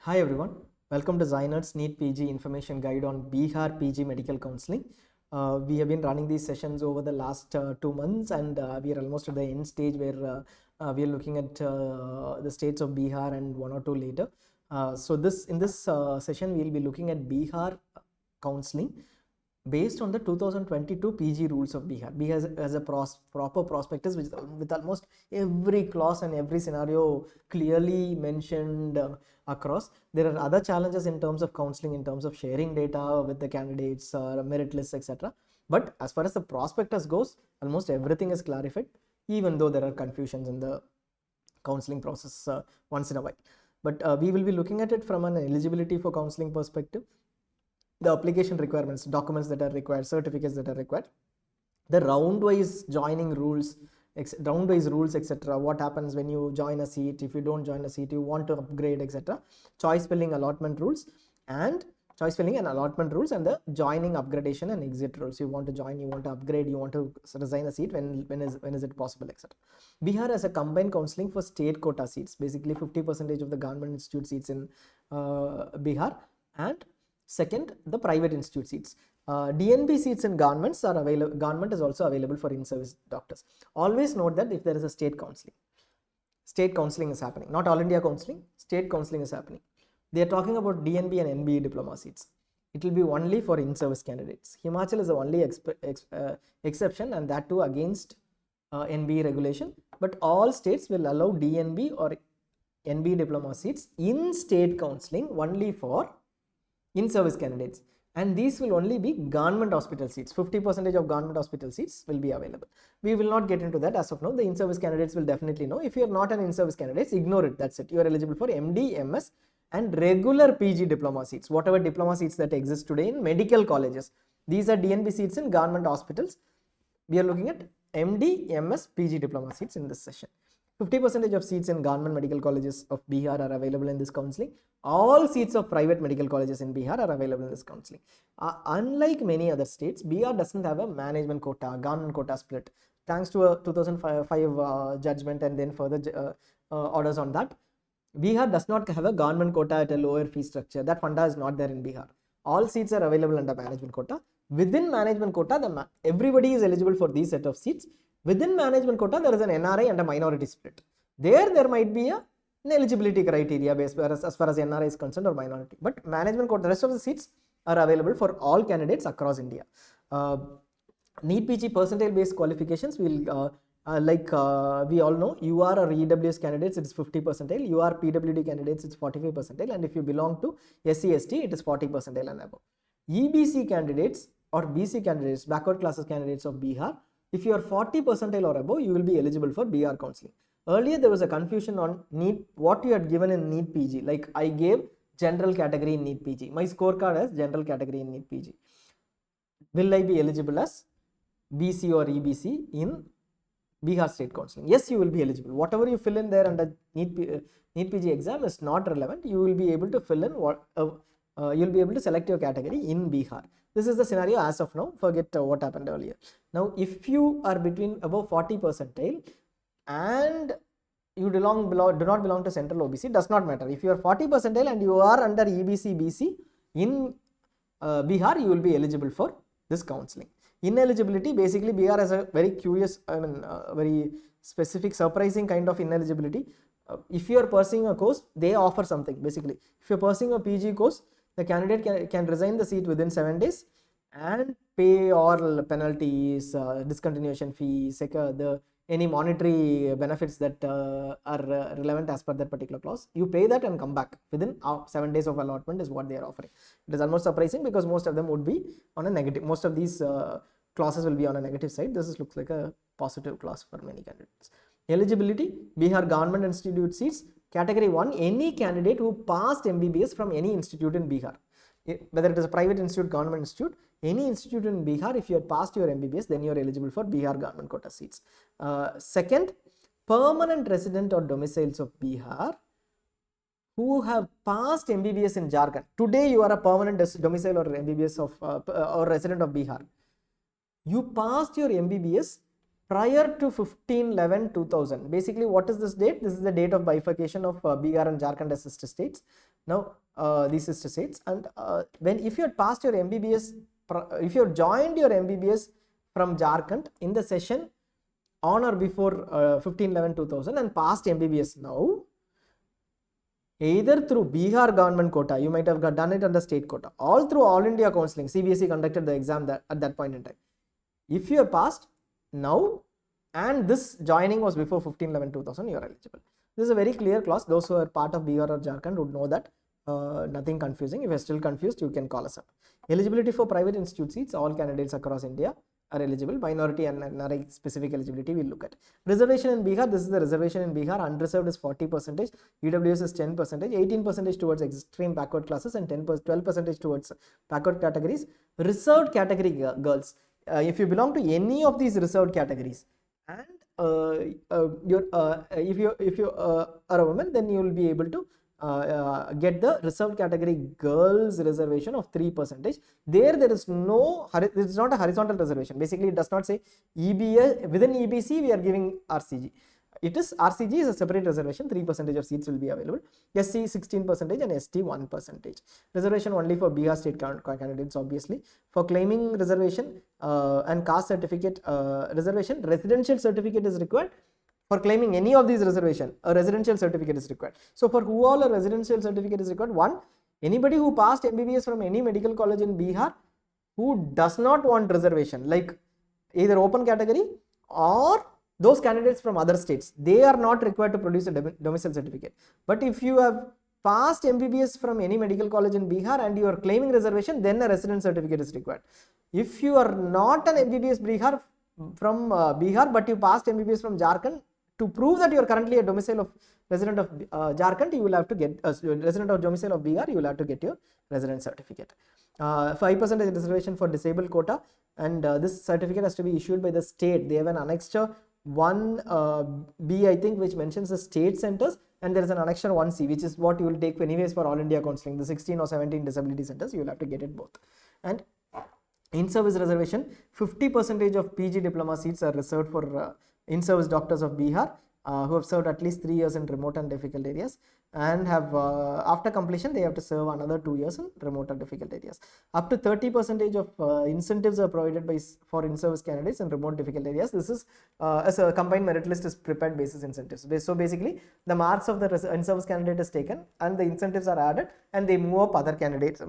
Hi everyone, welcome to ZyNerd's NEET PG information guide on Bihar PG medical counseling. We have been running these sessions over the last 2 months, and we are almost at the end stage where we are looking at the states of Bihar and one or two later. In this session, we will be looking at Bihar counseling based on the 2022 PG rules of Bihar. Bihar has a proper prospectus with almost every clause and every scenario clearly mentioned across. There are other challenges in terms of counseling, in terms of sharing data with the candidates, merit lists, etc. But as far as the prospectus goes, almost everything is clarified, even though there are confusions in the counseling process once in a while. But we will be looking at it from an eligibility for counseling perspective, the application requirements, documents that are required, certificates that are required, the round-wise joining rules, round-wise rules, etc. What happens when you join a seat? If you don't join a seat, you want to upgrade, etc. Choice filling, allotment rules, and choice filling and allotment rules, and the joining, upgradation, and exit rules. You want to join, you want to upgrade, you want to resign a seat. When is it possible, etc. Bihar has a combined counseling for state quota seats, basically 50% of the government institute seats in Bihar, and second, the private institute seats. DNB seats in governments are available. Government is also available for in-service doctors. Always note that if there is a state counseling is happening, not all India counseling, state counseling is happening. They are talking about DNB and NBE Diploma seats. It will be only for in-service candidates. Himachal is the only exception, and that too against NBE regulation. But all states will allow DNB or NBE Diploma seats in state counseling only for in-service candidates, and these will only be government hospital seats. 50% of government hospital seats will be available. We will not get into that as of now. The in-service candidates will definitely know. If you are not an in-service candidate, ignore it. That's it. You are eligible for MD, MS, and regular PG diploma seats. Whatever diploma seats that exist today in medical colleges, these are DNB seats in government hospitals. We are looking at MD, MS, PG diploma seats in this session. 50% of seats in government medical colleges of Bihar are available in this counseling. All seats of private medical colleges in Bihar are available in this counseling. Unlike many other states, Bihar doesn't have a management quota, government quota split. Thanks to a 2005 judgment and then further orders on that, Bihar does not have a government quota at a lower fee structure. That funda is not there in Bihar. All seats are available under management quota. Within management quota, everybody is eligible for these set of seats. Within management quota, there is an NRI and a minority split. There might be an eligibility criteria based as far as NRI is concerned or minority. But management quota, the rest of the seats are available for all candidates across India. NEET PG percentile based qualifications will we all know, you are a EWS candidates, it is 50 percentile. You are PWD candidates, it's 45 percentile. And if you belong to SC ST, it is 40 percentile and above. EBC candidates or BC candidates, backward classes candidates of Bihar, if you are 40 percentile or above, you will be eligible for Bihar counseling. Earlier, there was a confusion on NEET, what you had given in NEET PG. Like I gave general category in NEET PG. My scorecard has general category in NEET PG. Will I be eligible as BC or EBC in Bihar state counseling? Yes, you will be eligible. Whatever you fill in there under NEET PG exam is not relevant. You will be able to fill in what you'll be able to select your category in Bihar. This is the scenario as of now. Forget what happened earlier. Now, if you are between above 40 percentile and you do not belong to central OBC, does not matter. If you are 40 percentile and you are under EBC, BC in Bihar, you will be eligible for this counseling. Ineligibility, basically Bihar has a very curious, very specific, surprising kind of ineligibility. If you are pursuing a course, they offer something. Basically, if you are pursuing a PG course, the candidate can resign the seat within 7 days and pay all penalties, discontinuation fees, any monetary benefits that are relevant as per that particular clause. You pay that and come back within 7 days of allotment is what they are offering. It is almost surprising because most of them would be on a negative. Most of these clauses will be on a negative side. This looks like a positive clause for many candidates. Eligibility, Bihar government institute seats. Category 1, any candidate who passed MBBS from any institute in Bihar. Whether it is a private institute, government institute, any institute in Bihar, if you had passed your MBBS, then you are eligible for Bihar government quota seats. Second, permanent resident or domiciles of Bihar who have passed MBBS in Jharkhand. Today you are a permanent domicile or MBBS of or resident of Bihar. You passed your MBBS prior to 15/11/2000. Basically, what is this date? This is the date of bifurcation of Bihar and Jharkhand as sister states. Now, these sister states, and if you had passed your MBBS, if you had joined your MBBS from Jharkhand in the session on or before 15/11/2000 and passed MBBS now, either through Bihar government quota, you might have done it under state quota, or through All India Counselling, CBSE conducted the exam at that point in time. If you have passed now and this joining was before 15/11/2000, you are eligible. This is a very clear clause. Those who are part of Bihar or Jharkhand would know that. Nothing confusing. If you are still confused, you can call us up. Eligibility for private institute seats, all candidates across India are eligible. Minority and NRI specific eligibility we'll look at. Reservation in Bihar, this is the reservation in Bihar. Unreserved is 40%, EWS is 10%, 18% towards extreme backward classes and 12% towards backward categories. Reserved category girls, if you belong to any of these reserved categories and if you are a woman, then you will be able to get the reserved category girls reservation of 3%. There is no, it is not a horizontal reservation. Basically, it does not say EBS, within EBC we are giving RCG. It is RCG is a separate reservation. 3% of seats will be available. SC 16% and ST 1%. Reservation only for Bihar state candidates, obviously. For claiming reservation and caste certificate reservation, residential certificate is required. For claiming any of these reservation, a residential certificate is required. So for who all a residential certificate is required? One, anybody who passed MBBS from any medical college in Bihar who does not want reservation, like either open category or those candidates from other states, they are not required to produce a domicile certificate. But if you have passed MBBS from any medical college in Bihar and you are claiming reservation, then a resident certificate is required. If you are not an MBBS Bihar from Bihar, but you passed MBBS from Jharkhand, to prove that you are currently a domicile of resident of Jharkhand, you will have to get resident of domicile of Bihar, you will have to get your resident certificate. 5% reservation for disabled quota, and this certificate has to be issued by the state. They have an annexure 1B, I think, which mentions the state centers, and there is an annexure 1C, which is what you will take anyways for All India Counselling. The 16 or 17 disability centers, you will have to get it both. And in-service reservation, 50% of PG diploma seats are reserved for in-service doctors of Bihar who have served at least 3 years in remote and difficult areas, and have after completion they have to serve another 2 years in remote and difficult areas. Up to 30% of incentives are provided for in-service candidates in remote difficult areas. This is as a combined merit list is prepared basis incentives. So basically the marks of the in-service candidate is taken and the incentives are added, and they move up other candidates,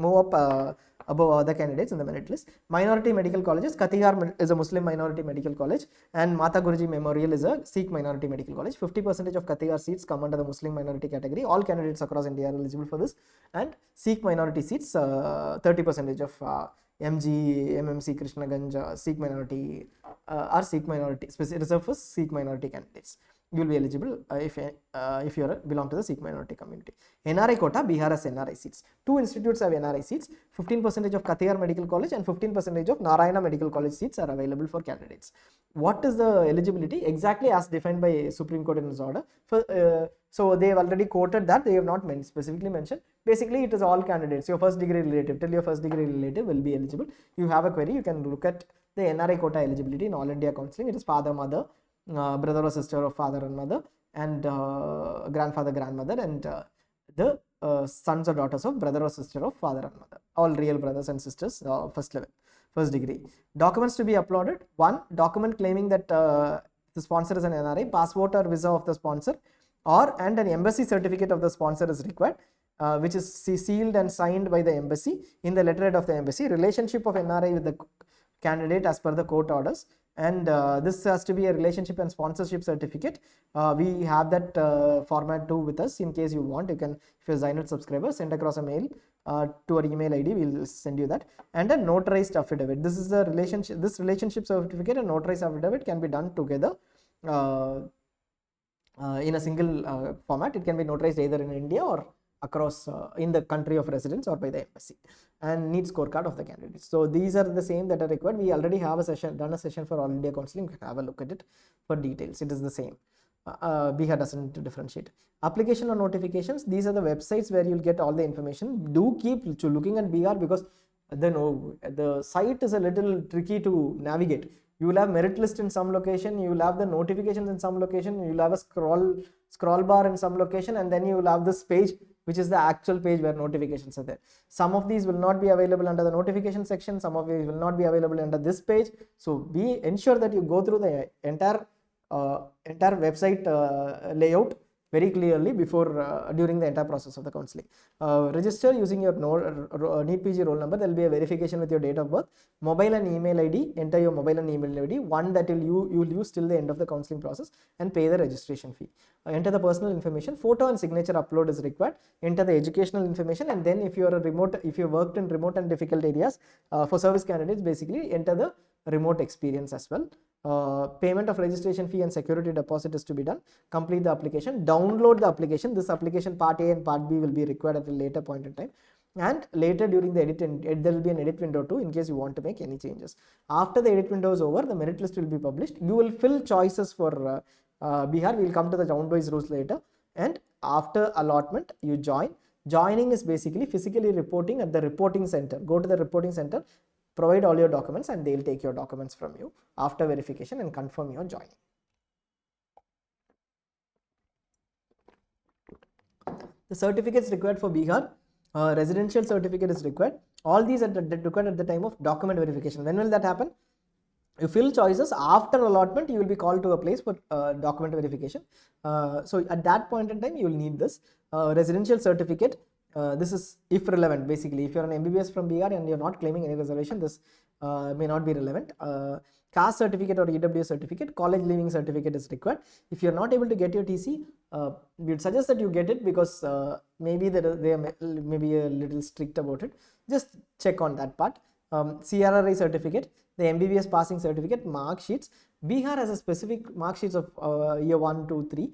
above other candidates in the merit list. Minority medical colleges, Katihar is a Muslim minority medical college, and Mata Guruji Memorial is a Sikh minority medical college. 50% of Katihar seats come under the Muslim minority category. All candidates across India are eligible for this. And Sikh minority seats, 30% of MG, MMC, Krishnaganj, Sikh minority are Sikh minority, reserved for Sikh minority candidates. You will be eligible if you belong to the Sikh minority community. NRI quota, Bihar has NRI seats. 2 institutes have NRI seats. 15% of Katihar Medical College and 15% of Narayana Medical College seats are available for candidates. What is the eligibility? Exactly as defined by Supreme Court in its order. So they have already quoted that, they have not specifically mentioned. Basically, it is all candidates. Your first degree relative, till your first degree relative will be eligible. You have a query, you can look at the NRI quota eligibility in All India Counselling. It is father, mother, brother or sister of father and mother, and grandfather, grandmother, and the sons or daughters of brother or sister of father and mother. All real brothers and sisters, first degree. Documents to be uploaded. 1. Document claiming that the sponsor is an NRI, passport or visa of the sponsor, and an embassy certificate of the sponsor is required, which is sealed and signed by the embassy in the letterhead of the embassy. Relationship of NRI with the candidate as per the court orders, and this has to be a relationship and sponsorship certificate. We have that format too with us. In case you want, you can, if you're a ZyNerd subscriber, send across a mail to our email ID. We'll send you that. And a notarized affidavit. This is the relationship. This relationship certificate and notarized affidavit can be done together in a single format. It can be notarized either in India or across in the country of residence or by the embassy, and need scorecard of the candidates. So these are the same that are required. We already have done a session for All India Counselling. You can have a look at it for details. It is the same. Bihar doesn't differentiate. Application or notifications, these are the websites where you'll get all the information. Do keep looking at Bihar, because the site is a little tricky to navigate. You will have merit list in some location, you will have the notifications in some location, you will have a scroll bar in some location, and then you will have this page which is the actual page where notifications are there. Some of these will not be available under the notification section, some of these will not be available under this page. So ensure that you go through the entire website layout very clearly before during the entire process of the counseling. Register using your NEET PG roll number. There will be a verification with your date of birth, mobile and email ID. Enter your mobile and email ID, one that you will use till the end of the counseling process, and pay the registration fee. Enter the personal information. Photo and signature upload is required. Enter the educational information, and then if you worked in remote and difficult areas, for service candidates, basically enter the remote experience as well. Payment of registration fee and security deposit is to be done. Complete the application, download the application. This application part A and part B will be required at a later point in time, and later during the edit, there will be an edit window too in case you want to make any changes. After the edit window is over, the merit list will be published. You will fill choices for Bihar. We will come to the round-wise rules later. And after allotment, you join. Joining is basically physically reporting at the reporting center. Go to the reporting center, provide all your documents, and they will take your documents from you after verification and confirm your joining. The certificates required for Bihar, residential certificate is required. All these are required at the time of document verification. When will that happen? You fill choices. After allotment, you will be called to a place for document verification. So at that point in time, you will need this residential certificate. This is if relevant. Basically, if you're an MBBS from Bihar and you're not claiming any reservation, this may not be relevant. Caste certificate or EWS certificate, college leaving certificate is required. If you're not able to get your TC, we'd suggest that you get it, because maybe they are maybe a little strict about it. Just check on that part. CRRI certificate, the MBBS passing certificate, mark sheets. Bihar has a specific mark sheets of year 1, 2, 3.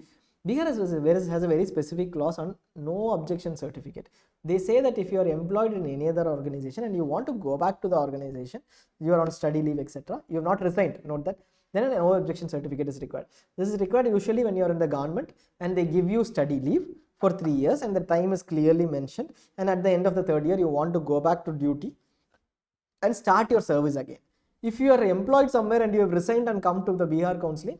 Bihar has a very specific clause on no objection certificate. They say that if you are employed in any other organization and you want to go back to the organization, you are on study leave, etc., you have not resigned, note that, then a no objection certificate is required. This is required usually when you are in the government and they give you study leave for 3 years and the time is clearly mentioned, and at the end of the 3rd year you want to go back to duty and start your service again. If you are employed somewhere and you have resigned and come to the Bihar counseling,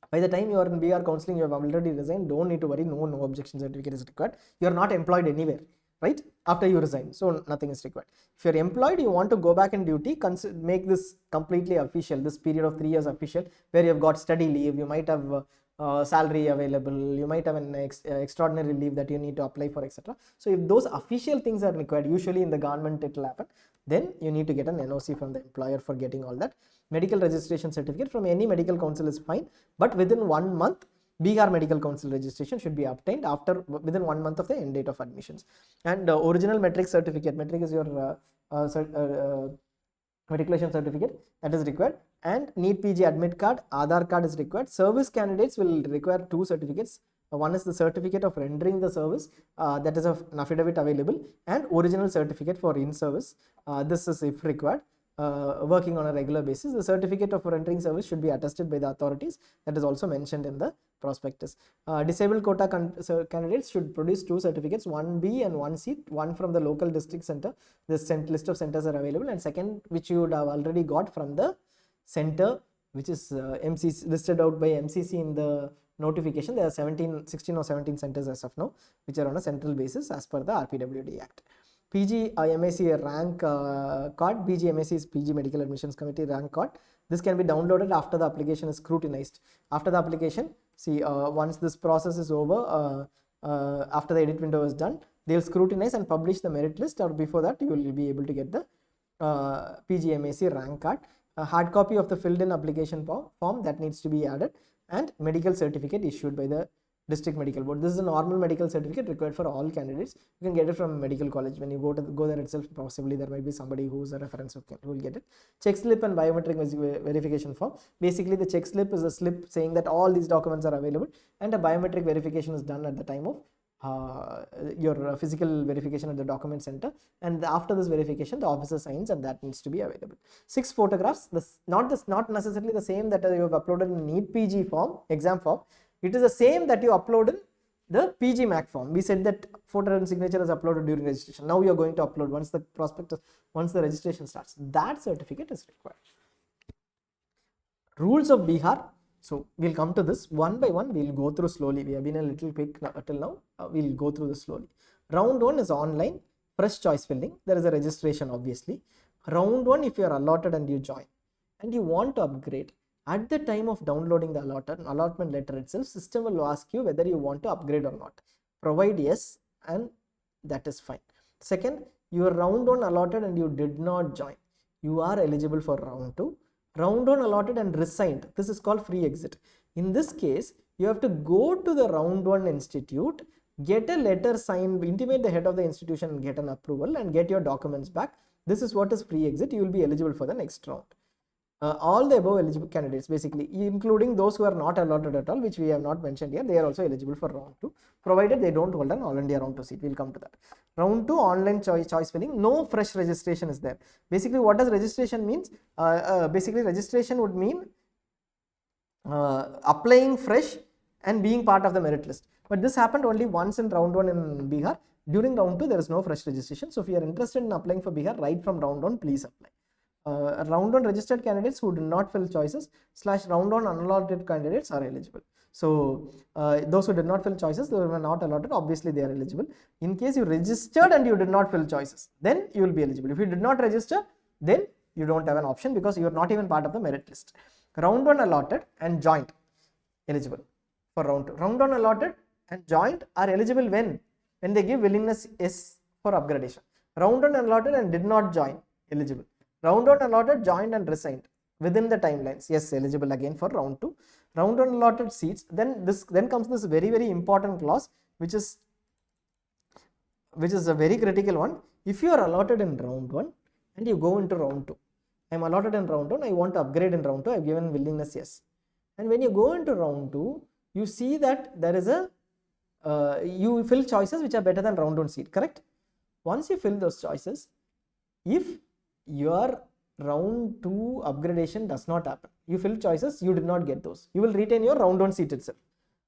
by the time you are in Bihar counseling, you have already resigned, don't need to worry, no objection certificate is required. You are not employed anywhere, right, after you resign, so nothing is required. If you are employed, you want to go back in duty, make this completely official, this period of 3 years official, where you have got study leave, you might have salary available, you might have an extraordinary leave that you need to apply for, etc. So if those official things are required, usually in the government it will happen, then you need to get an NOC from the employer for getting all that. Medical registration certificate from any medical council is fine, but within 1 month, Bihar Medical Council registration should be obtained within 1 month of the end date of admissions. And original metric certificate, metric is your matriculation certificate, that is required, and NEET PG admit card, Aadhaar card is required. Service candidates will require 2 certificates. One is the certificate of rendering the service, that is an affidavit available, and original certificate for in-service. This is if required. Working on a regular basis. The certificate of rendering service should be attested by the authorities. That is also mentioned in the prospectus. Disabled quota candidates should produce 2 certificates, 1B and 1C, one from the local district center. This list of centers are available, and second, which you would have already got from the center, which is MCC, listed out by MCC in the notification. There are 16 or 17 centers as of now, which are on a central basis as per the RPWD Act. PG MAC rank card. PG MAC is PG Medical Admissions Committee rank card. This can be downloaded after the application is scrutinized. After the application, see, once this process is over, after the edit window is done, they will scrutinize and publish the merit list, or before that you will be able to get the PG MAC rank card. A hard copy of the filled in application form that needs to be added, and medical certificate issued by the district medical board. This is a normal medical certificate required for all candidates. You can get it from medical college. When you go there itself, possibly there might be somebody who's a reference who will get it. Check slip and biometric verification form. Basically, the check slip is a slip saying that all these documents are available, and a biometric verification is done at the time of your physical verification at the document center, and after this verification the officer signs, and that needs to be available. 6 photographs. Not necessarily the same that you have uploaded in NEET PG form, exam form. It is the same that you upload in the PG MAC form. We said that photo and signature is uploaded during registration. Now you are going to upload once the registration starts. That certificate is required. Rules of Bihar. So we'll come to this one by one. We'll go through slowly. We have been a little quick till now. We'll go through this slowly. Round 1 is online, fresh choice filling. There is a registration obviously. Round 1, if you are allotted and you join and you want to upgrade, at the time of downloading the allotment letter itself, system will ask you whether you want to upgrade or not. Provide yes, and that is fine. Second, you are round 1 allotted and you did not join. You are eligible for round 2. Round 1 allotted and resigned. This is called free exit. In this case, you have to go to the round 1 institute, get a letter signed, intimate the head of the institution and get an approval and get your documents back. This is what is free exit. You will be eligible for the next round. All the above eligible candidates, basically, including those who are not allotted at all, which we have not mentioned here, they are also eligible for round 2, provided they don't hold an all India round 2 seat. We'll come to that. Round 2, online choice filling. No fresh registration is there. Basically, what does registration means? Basically, registration would mean applying fresh and being part of the merit list. But this happened only once in round 1 in Bihar. During round 2, there is no fresh registration. So if you are interested in applying for Bihar right from round 1, please apply. Round 1 registered candidates who do not fill choices / round 1 unallotted candidates are eligible. So those who did not fill choices, they were not allotted, obviously they are eligible. In case you registered and you did not fill choices, then you will be eligible. If you did not register, then you don't have an option because you are not even part of the merit list. Round 1 allotted and joined, eligible for round 2. Round 1 allotted and joined are eligible when they give willingness yes for upgradation. Round 1 allotted and did not join, eligible. Round 1 allotted, joined and resigned within the timelines, yes, eligible again for round 2. Round 1 allotted seats, then comes this very important clause, which is a very critical one. If you are allotted in round 1 and you go into round 2, I am allotted in round 1, I want to upgrade in round 2, I have given willingness yes. And when you go into round 2, you see that there is you fill choices which are better than round 1 seat, correct? Once you fill those choices, if your round 2 upgradation does not happen, you fill choices, you did not get those, you will retain your round 1 seat itself,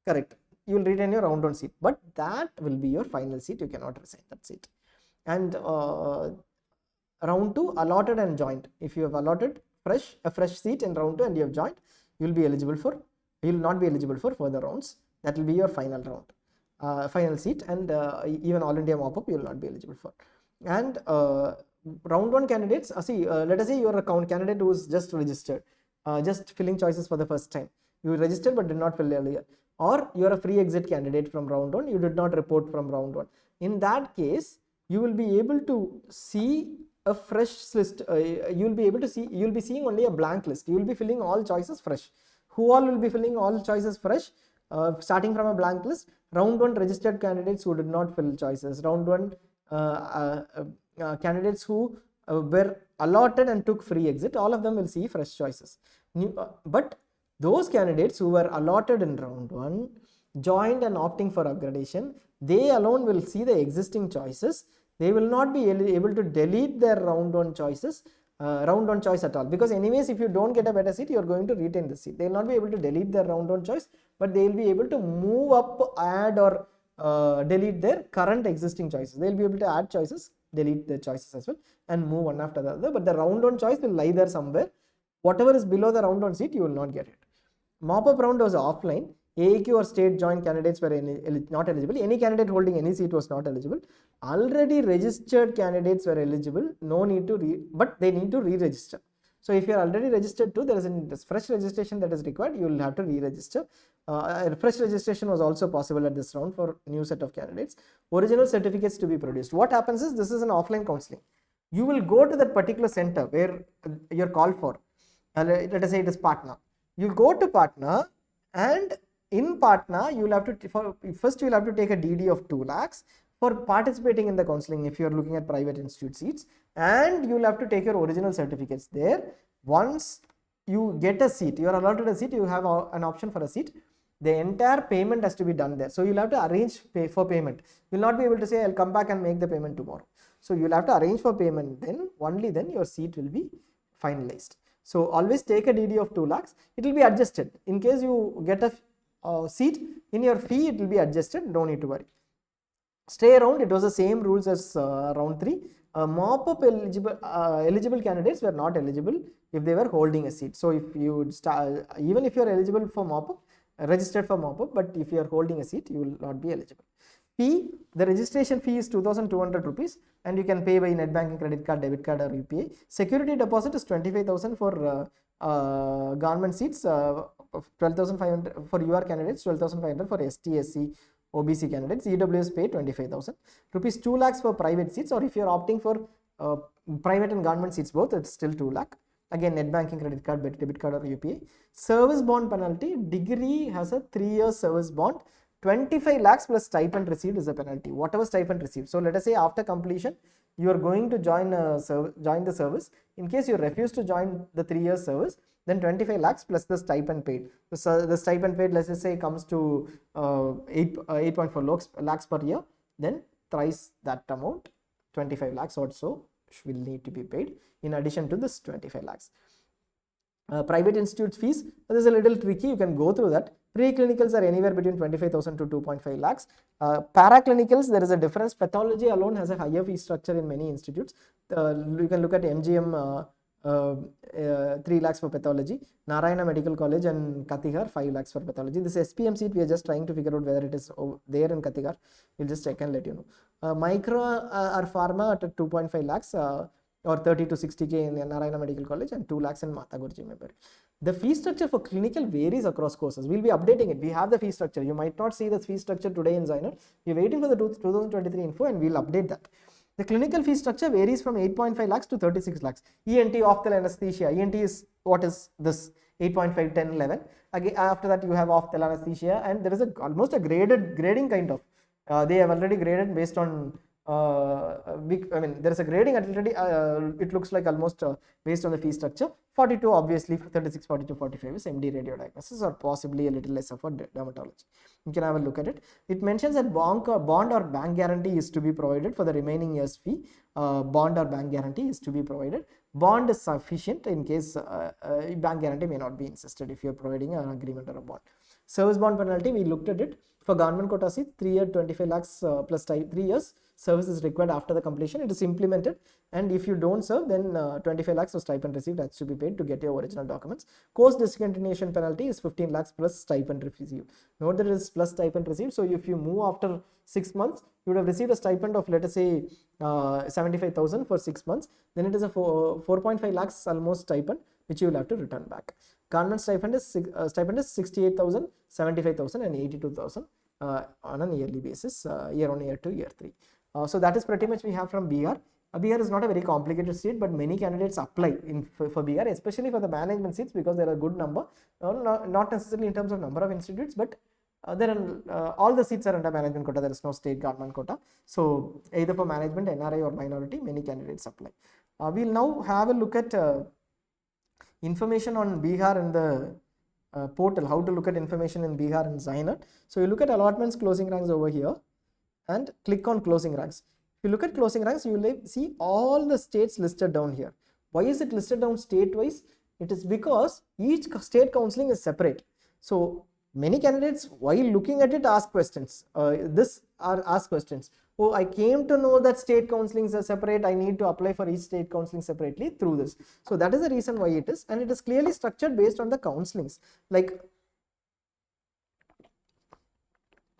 correct? You will retain your round 1 seat, but that will be your final seat. You cannot resign that seat. And round 2 allotted and joined. If you have allotted a fresh seat in round 2 and you have joined, you will not be eligible for further rounds. That will be your final round, final seat, and even all India mop-up you will not be eligible for. And round 1 candidates, let us say you are a candidate who is just registered, just filling choices for the first time. You registered but did not fill earlier, or you are a free exit candidate from round 1, you did not report from round 1. In that case, you will be able to see a fresh list. You will be seeing only a blank list. You will be filling all choices fresh. Who all will be filling all choices fresh? Starting from a blank list, round 1 registered candidates who did not fill choices, round 1 candidates who were allotted and took free exit, all of them will see fresh choices. But those candidates who were allotted in round 1, joined and opting for upgradation, they alone will see the existing choices. They will not be able to delete their round 1 choices, round 1 choice at all, because anyways if you don't get a better seat, you are going to retain the seat. They will not be able to delete their round 1 choice, but they will be able to move up, add or delete their current existing choices. They will be able to add choices, delete the choices as well, and move one after the other, but the round 1 choice will lie there somewhere. Whatever is below the round 1 seat, you will not get it. Mop-up round was offline. AAQ or state joint candidates were not eligible. Any candidate holding any seat was not eligible. Already registered candidates were eligible. No need to but they need to re-register. So if you are already registered too, there is a fresh registration that is required. You will have to re-register. Fresh registration was also possible at this round for new set of candidates. Original certificates to be produced. What happens is, this is an offline counseling. You will go to that particular center where you are called for. Let us say it is Patna. You go to Patna, and in Patna you will have to first you will have to take a DD of 2 lakhs for participating in the counseling if you are looking at private institute seats, and you will have to take your original certificates there. Once you get a seat, you are allotted a seat, you have an option for a seat, the entire payment has to be done there. So you will have to arrange for payment. You will not be able to say I will come back and make the payment tomorrow. So you will have to arrange for payment, then only then your seat will be finalized. So always take a DD of 2 lakhs. It will be adjusted in case you get a seat in your fee. It will be adjusted. Don't need to worry. Stay around. It was the same rules as round 3. Mop-up eligible candidates were not eligible if they were holding a seat. So if you start, even if you are eligible for mop-up, registered for mop-up, but if you are holding a seat, you will not be eligible. Fee, the registration fee is 2,200 rupees, and you can pay by net banking, credit card, debit card, or UPI. Security deposit is 25,000 for government seats, 12,500 for UR candidates, 12,500 for ST, SC, OBC candidates. EWS pay 25,000 rupees. 2 lakhs for private seats, or if you are opting for private and government seats both, it's still 2 lakh. Again, net banking, credit card, debit card, or UPI. Service bond penalty, degree has a 3-year service bond. 25 lakhs plus stipend received is a penalty, whatever stipend received. So let us say after completion, you are going to join the service. In case you refuse to join the 3-year service, then 25 lakhs plus the stipend paid. So the stipend paid, let's just say, comes to 8.4 lakhs per year. Then thrice that amount, 25 lakhs or so, will need to be paid in addition to this 25 lakhs. Private institutes fees, this is a little tricky, you can go through that. Pre-clinicals are anywhere between 25,000 to 2.5 lakhs. Paraclinicals, there is a difference. Pathology alone has a higher fee structure in many institutes. You can look at MGM, 3 lakhs for pathology, Narayana Medical College and Katihar 5 lakhs for pathology. This SPM seat, we are just trying to figure out whether it is there in Katihar. We'll just check and let you know. Micro or pharma at 2.5 lakhs or 30 to 60k in Narayana Medical College and 2 lakhs in Mata Gurji Member. The fee structure for clinical varies across courses. We'll be updating it. We have the fee structure. You might not see the fee structure today in ZyNerd. We're waiting for the 2023 info and we'll update that. The clinical fee structure varies from 8.5 lakhs to 36 lakhs. ENT, ophthal anesthesia. ENT is what is this 8.5, 10, 11. Again, after that you have ophthal anesthesia, and there is almost a grading kind of. They have already graded based on there is a grading already. It looks like almost based on the fee structure. 42 obviously, 36, 42, 45 is MD radiodiagnosis, or possibly a little less for dermatology. You can have a look at it. It mentions that bond or bank guarantee is to be provided for the remaining year's fee. Bond or bank guarantee is to be provided. Bond is sufficient in case bank guarantee may not be insisted if you are providing an agreement or a bond. Service bond penalty, we looked at it. For government quota seats, 3 year 25 lakhs plus 3 years service is required after the completion. It is implemented, and if you don't serve, then 25 lakhs of stipend received has to be paid to get your original documents. Course discontinuation penalty is 15 lakhs plus stipend received. Note that it is plus stipend received. So if you move after 6 months, you would have received a stipend of, let us say, 75,000 for 6 months. Then it is a 4.5 lakhs almost stipend which you will have to return back. Government stipend is 68,000, 75,000 and 82,000 on an yearly basis, year on year to year 3. So that is pretty much we have from Bihar. Bihar is not a very complicated state, but many candidates apply for Bihar, especially for the management seats, because there are a good number, not necessarily in terms of number of institutes, but all the seats are under management quota. There is no state government quota. So either for management, NRI or minority, many candidates apply. We'll now have a look at information on Bihar in the portal, how to look at information in Bihar and ZyNerd. So you look at allotments, closing ranks over here and click on closing ranks. If you look at closing ranks, you will see all the states listed down here. Why is it listed down state wise? It is because each state counseling is separate. So many candidates, while looking at it, ask questions. Ask questions. Oh, I came to know that state counselings are separate. I need to apply for each state counselling separately through this. So that is the reason why it is, and it is clearly structured based on the counselings. Like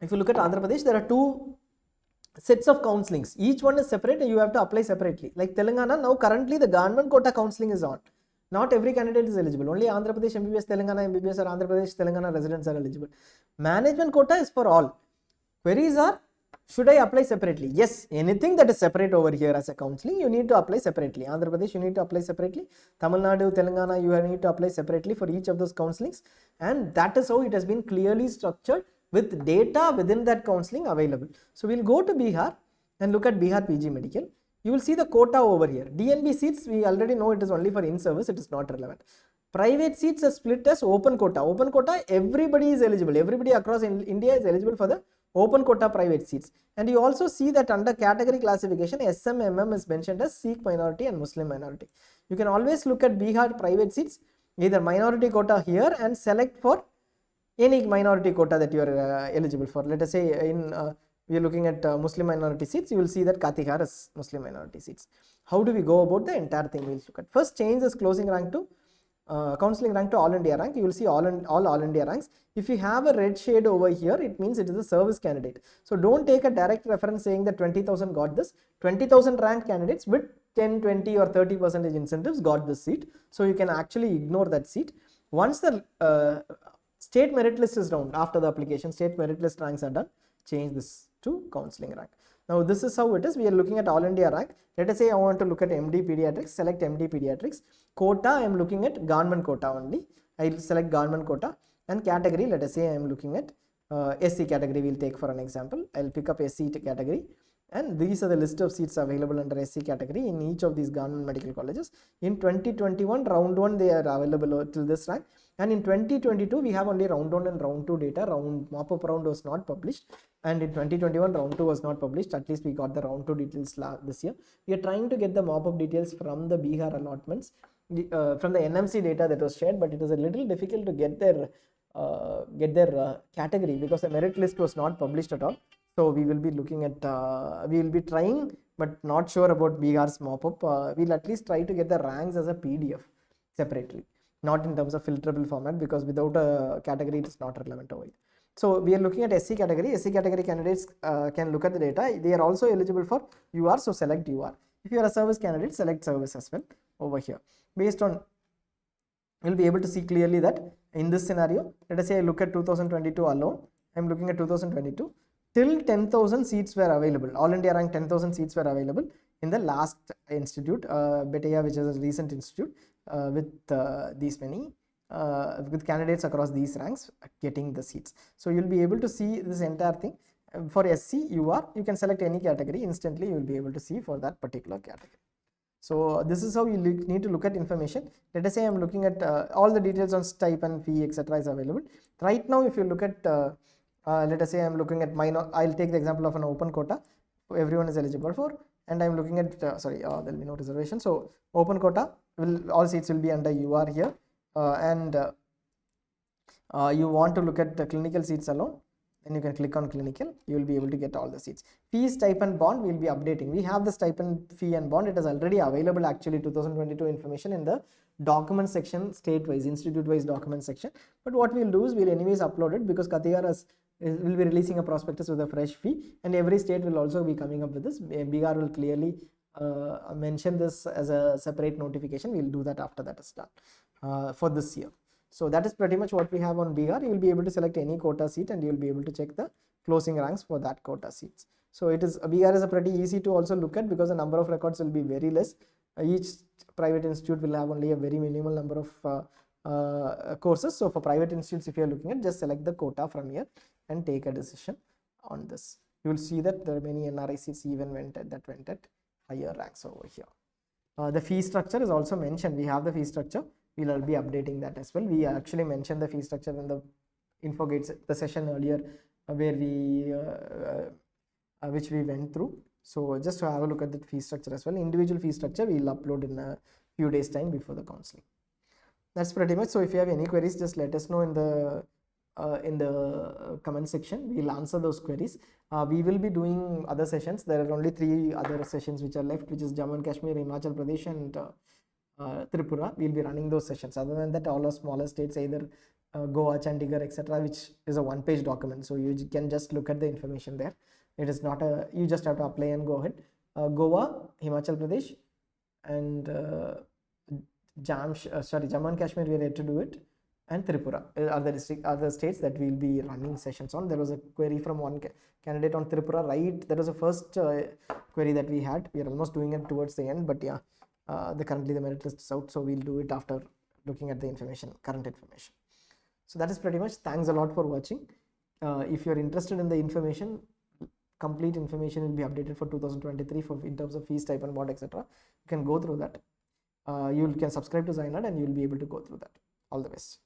if you look at Andhra Pradesh, there are 2 sets of counselings. Each one is separate and you have to apply separately. Like Telangana, now currently the government quota counselling is on. Not every candidate is eligible. Only Andhra Pradesh, MBBS, Telangana, MBBS or Andhra Pradesh, Telangana residents are eligible. Management quota is for all. Queries are, should I apply separately? Yes, anything that is separate over here as a counselling, you need to apply separately. Andhra Pradesh, you need to apply separately. Tamil Nadu, Telangana, you need to apply separately for each of those counselings. And that is how it has been clearly structured with data within that counselling available. So we'll go to Bihar and look at Bihar PG Medical. You will see the quota over here. DNB seats, we already know it is only for in-service, it is not relevant. Private seats are split as open quota. Open quota, everybody is eligible. Everybody across India is eligible for the open quota private seats. And you also see that under category classification, SMMM is mentioned as Sikh minority and Muslim minority. You can always look at Bihar private seats, either minority quota here, and select for any minority quota that you are eligible for. Let us say in we are looking at Muslim minority seats. You will see that Katihar is Muslim minority seats. How do we go about the entire thing? We'll look at. First, change this closing rank to counseling rank to all India rank. You will see all India ranks. If you have a red shade over here, it means it is a service candidate. So don't take a direct reference saying that 20,000 got this. 20,000 ranked candidates with 10, 20 or 30% incentives got this seat. So you can actually ignore that seat. Once the state merit list is down, after the application, state merit list ranks are done, change this to counseling rank. Now this is how it is. We are looking at all India rank. Let us say I want to look at MD pediatrics, select MD pediatrics. Quota, I am looking at government quota only. I will select government quota, and category, let us say I am looking at SC category, we will take for an example. I will pick up SC category, and these are the list of seats available under SC category in each of these government medical colleges. In 2021 round 1 they are available till this rank, and in 2022 we have only round 1 and round 2 data. Mop-up round was not published, and in 2021 round 2 was not published. At least we got the round 2 details this year. We are trying to get the mop-up details from the Bihar allotments, from the NMC data that was shared, but it is a little difficult to get their category because the merit list was not published at all. So we will be looking at, we will be trying, but not sure about Bihar's mop-up. We'll at least try to get the ranks as a PDF separately, not in terms of filterable format, because without a category it is not relevant over here. So we are looking at SC category. SC category candidates can look at the data. They are also eligible for UR, so select UR. If you are a service candidate, select service as well over here. Based on, you'll be able to see clearly that in this scenario, let us say I look at 2022 alone. I'm looking at 2022. Till 10,000 seats were available. All India rank 10,000 seats were available in the last institute, Beteya, which is a recent institute, with these many, with candidates across these ranks getting the seats. So you'll be able to see this entire thing. For SC, UR, you can select any category. Instantly, you will be able to see for that particular category. So this is how you need to look at information. Let us say I'm looking at all the details on stipend, fee, etc. is available. Right now, if you look at, let us say I'm looking at I'll take the example of an open quota. Everyone is eligible for, and I'm looking at, there will be no reservation. So open quota, all seats will be under UR here, and you want to look at the clinical seats alone, then you can click on clinical. You will be able to get all the seats. Fee, stipend, bond, we will be updating. We have the stipend, fee and bond. It is already available, actually 2022 information in the document section, state wise, institute wise document section. But what we will do is we will anyways upload it, because Katihar will be releasing a prospectus with a fresh fee, and every state will also be coming up with this. Bihar will clearly mention this as a separate notification. We will do that after that is done for this year. So that is pretty much what we have on Bihar. You will be able to select any quota seat, and you will be able to check the closing ranks for that quota seats. So it is, Bihar is a pretty easy to also look at, because the number of records will be very less. Each private institute will have only a very minimal number of courses. So for private institutes, if you are looking at, just select the quota from here and take a decision on this. You will see that there are many NRI seats even went at higher ranks over here. The fee structure is also mentioned. We have the fee structure. We will be updating that as well. We actually mentioned the fee structure in the InfoGates, the session earlier, where we which we went through. So just to have a look at the fee structure as well. Individual fee structure we will upload in a few days time before the counseling. That's pretty much. So if you have any queries, just let us know in the comment section. We'll answer those queries. We will be doing other sessions. There are only 3 other sessions which are left, which is Jammu and Kashmir, Himachal Pradesh, and Tripura. We'll be running those sessions. Other than that, all our smaller states, either Goa, Chandigarh, etc., which is a one-page document, so you can just look at the information there. It is not a, you just have to apply and go ahead. Goa, Himachal Pradesh, and Jammu and Kashmir, we are yet to do it, and Tripura are the states that we will be running sessions on. There was a query from one candidate on Tripura, right? That was the first query that we had. We are almost doing it towards the end, but yeah, currently the merit list is out, so we'll do it after looking at the current information. So that is pretty much. Thanks a lot for watching. If you're interested in the information, complete information will be updated for 2023 in terms of fees, stipend, bond, etc. You can go through that. You can subscribe to ZyNerd and you will be able to go through that. All the best.